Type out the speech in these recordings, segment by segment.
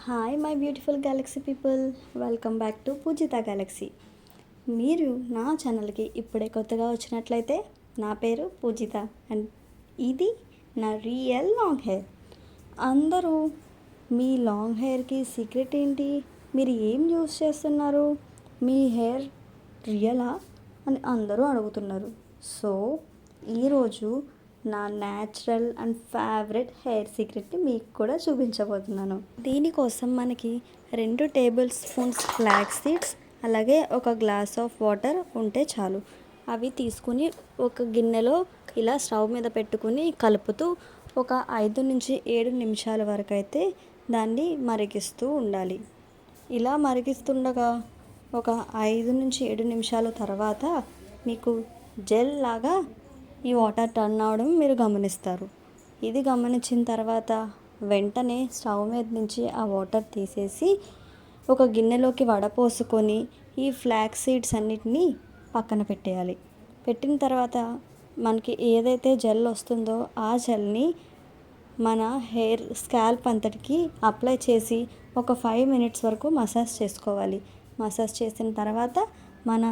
Hi my beautiful galaxy people, welcome back to Poojitha galaxy. మీరు నా ఛానల్కి ఇప్పుడే కొత్తగా వచ్చినట్లయితే నా పేరు పూజిత అండ్ ఇది నా రియల్ లాంగ్ హెయిర్. అందరూ మీ లాంగ్ హెయిర్కి సీక్రెట్ ఏంటి, మీరు ఏం యూస్ చేస్తున్నారు, మీ హెయిర్ రియలా అని అందరూ అడుగుతున్నారు. సో ఈరోజు నా న్యాచురల్ అండ్ ఫేవరెట్ హెయిర్ సీక్రెట్ని మీకు కూడా చూపించబోతున్నాను. దీనికోసం మనకి 2 టేబుల్ స్పూన్స్ ఫ్లాక్స్ సీడ్స్ అలాగే ఒక గ్లాస్ ఆఫ్ వాటర్ ఉంటే చాలు. అవి తీసుకుని ఒక గిన్నెలో ఇలా స్టవ్ మీద పెట్టుకుని కలుపుతూ ఒక 5 నుంచి 7 నిమిషాల వరకు అయితే దాన్ని మరిగిస్తూ ఉండాలి. ఇలా మరిగిస్తుండగా ఒక 5 నుంచి 7 నిమిషాల తర్వాత మీకు జెల్ లాగా ఈ వాటర్ టర్న్ అవడం మీరు గమనిస్తారు. ఇది గమనించిన తర్వాత వెంటనే స్టవ్ మీద నుంచి ఆ వాటర్ తీసేసి ఒక గిన్నెలోకి వడపోసుకొని ఈ ఫ్లాక్స్ సీడ్స్ అన్నిటినీ పక్కన పెట్టేయాలి. పెట్టిన తర్వాత మనకి ఏదైతే జెల్ వస్తుందో ఆ జెల్ని మన హెయిర్ స్కాల్ప్ అంతటికి అప్లై చేసి ఒక 5 మినిట్స్ వరకు మసాజ్ చేసుకోవాలి. మసాజ్ చేసిన తర్వాత మన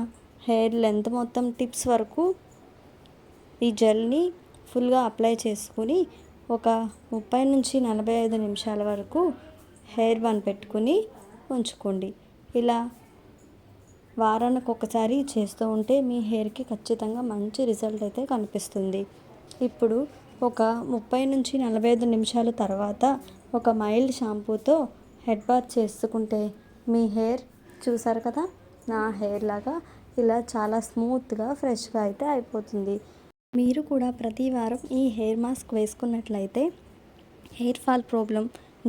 హెయిర్ లెంత్ మొత్తం టిప్స్ వరకు ఈ జెల్ని ఫుల్గా అప్లై చేసుకుని ఒక 30 నుంచి 45 నిమిషాల వరకు హెయిర్ బన్ పెట్టుకుని ఉంచుకోండి. ఇలా వారానికి ఒకసారి చేస్తూ ఉంటే మీ హెయిర్కి ఖచ్చితంగా మంచి రిజల్ట్ అయితే కనిపిస్తుంది. ఇప్పుడు ఒక 30 నుంచి 45 నిమిషాల తర్వాత ఒక మైల్డ్ షాంపూతో హెడ్ బాత్ చేసుకుంటే మీ హెయిర్ చూసారు కదా, నా హెయిర్ లాగా ఇలా చాలా స్మూత్గా ఫ్రెష్గా అయితే అయిపోతుంది. మీరు కూడా ప్రతి వారం ఈ హెయిర్ మాస్క్ వేసుకున్నట్లయితే hair fall problem,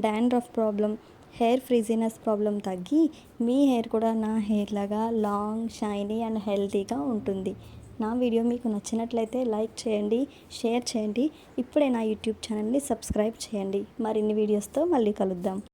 dandruff problem, hair frizziness problem తగ్గి మీ హెయిర్ కూడా నా హెయిర్ లాగా లాంగ్, షైనీ అండ్ హెల్తీగా ఉంటుంది. నా వీడియో మీకు నచ్చినట్లయితే లైక్ చేయండి, షేర్ చేయండి. ఇప్పుడే నా యూట్యూబ్ ఛానల్ని సబ్స్క్రైబ్ చేయండి. మరిన్ని వీడియోస్తో మళ్ళీ కలుద్దాం.